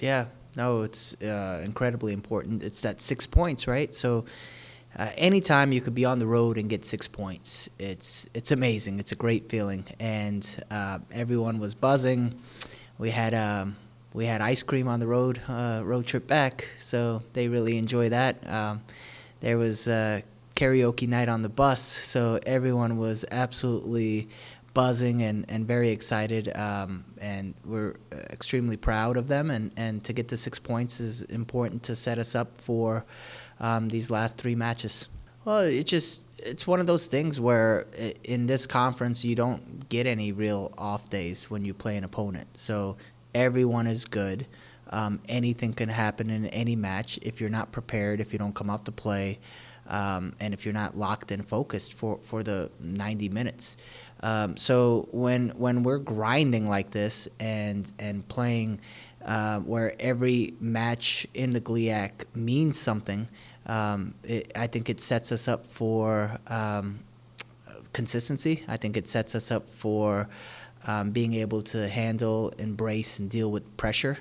Yeah, no, it's incredibly important. It's that 6 points, right? So anytime you could be on the road and get 6 points, it's amazing. It's a great feeling, and everyone was buzzing. We had we had ice cream on the road trip back, so they really enjoy that. There was karaoke night on the bus, so everyone was absolutely buzzing and very excited, and we're extremely proud of them. And to get the 6 points is important to set us up for these last three matches. Well, it's one of those things where in this conference you don't get any real off days when you play an opponent. So everyone is good. Anything can happen in any match if you're not prepared, if you don't come out to play, and if you're not locked and focused for the 90 minutes. So when we're grinding like this and playing where every match in the GLIAC means something, I think it sets us up for consistency. I think it sets us up for being able to handle, embrace, and deal with pressure.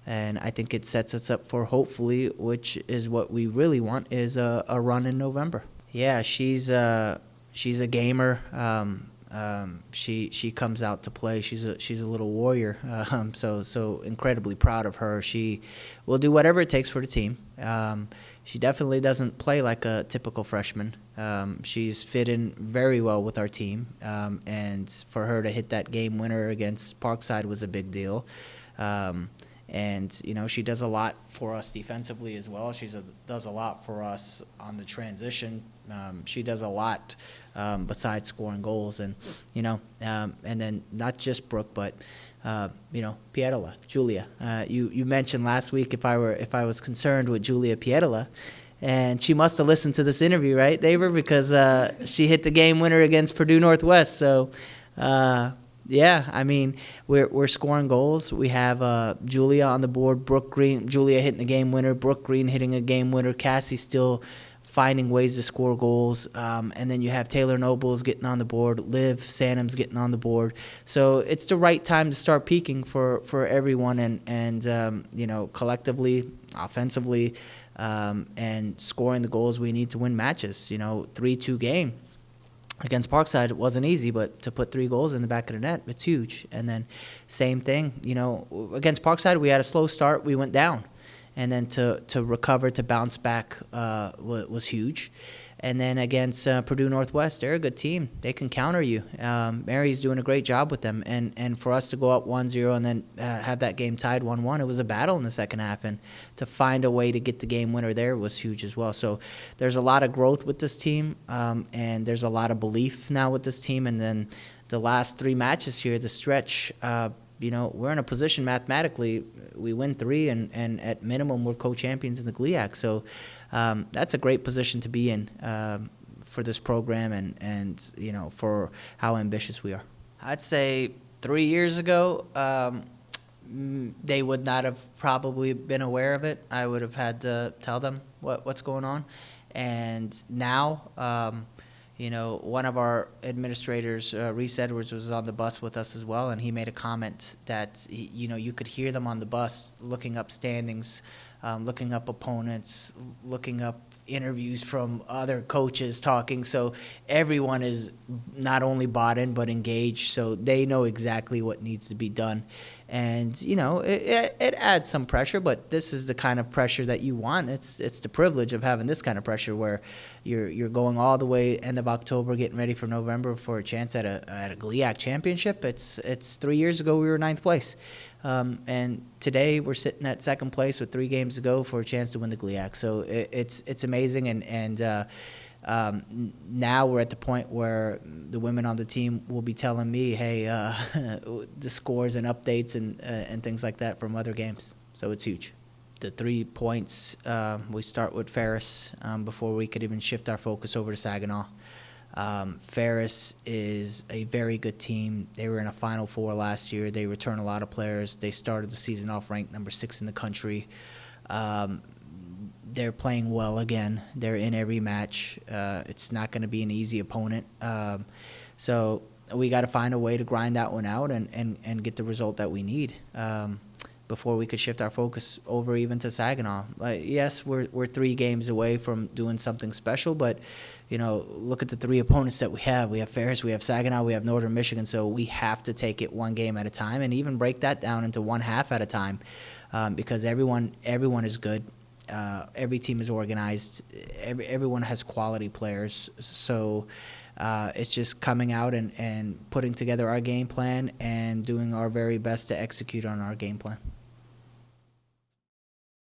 And I think it sets us up for, hopefully, which is what we really want, is a run in November. Yeah, she's a gamer. She comes out to play. She's a little warrior. So incredibly proud of her. She will do whatever it takes for the team. She definitely doesn't play like a typical freshman. She's fit in very well with our team, and for her to hit that game winner against Parkside was a big deal. And she does a lot for us defensively as well. She does a lot for us on the transition. She does a lot besides scoring goals, and and then not just Brooke, but Pietola, Julia. You mentioned last week if I was concerned with Julia Pietola, and she must have listened to this interview, right, David? Because she hit the game winner against Purdue Northwest. So. Yeah, I mean, we're scoring goals. We have Julia on the board, Brooke Green, Julia hitting the game winner, Brooke Green hitting a game winner, Cassie still finding ways to score goals, and then you have Taylor Nobles getting on the board, Liv Sanham's getting on the board. So it's the right time to start peaking for everyone, and collectively, offensively, and scoring the goals we need to win matches. 3-2 game against Parkside, it wasn't easy, but to put 3 goals in the back of the net, it's huge. And then same thing, against Parkside, we had a slow start. We went down. And then to recover, to bounce back was huge. And then against Purdue Northwest, they're a good team. They can counter you. Mary's doing a great job with them. And for us to go up 1-0 and then have that game tied 1-1, it was a battle in the second half. And to find a way to get the game winner there was huge as well. So there's a lot of growth with this team, and there's a lot of belief now with this team. And then the last 3 matches here, the stretch, we're in a position mathematically. We win 3, and at minimum, we're co-champions in the GLIAC. So that's a great position to be in for this program and for how ambitious we are. I'd say 3 years ago, they would not have probably been aware of it. I would have had to tell them what's going on. And now, one of our administrators, Reese Edwards, was on the bus with us as well, and he made a comment that, you could hear them on the bus looking up standings, looking up opponents, looking up interviews from other coaches talking. So everyone is not only bought in but engaged, so they know exactly what needs to be done. And it adds some pressure, but this is the kind of pressure that you want. It's the privilege of having this kind of pressure where you're going all the way end of October, getting ready for November for a chance at a GLIAC championship. It's 3 years ago we were 9th place. And today we're sitting at 2nd place with 3 games to go for a chance to win the GLIAC. So it's amazing, and now we're at the point where the women on the team will be telling me, hey, the scores and updates and things like that from other games. So it's huge. The 3 points, we start with Ferris before we could even shift our focus over to Saginaw. Ferris is a very good team. They were in a Final Four last year. They return a lot of players. They started the season off ranked number 6 in the country. They're playing well again. They're in every match. It's not going to be an easy opponent. So we got to find a way to grind that one out and get the result that we need. before we could shift our focus over even to Saginaw. Like, yes, we're 3 games away from doing something special, but look at the 3 opponents that we have. We have Ferris, we have Saginaw, we have Northern Michigan. So we have to take it one game at a time, and even break that down into one half at a time, because everyone is good. Every team is organized. Everyone has quality players. So it's just coming out and putting together our game plan and doing our very best to execute on our game plan.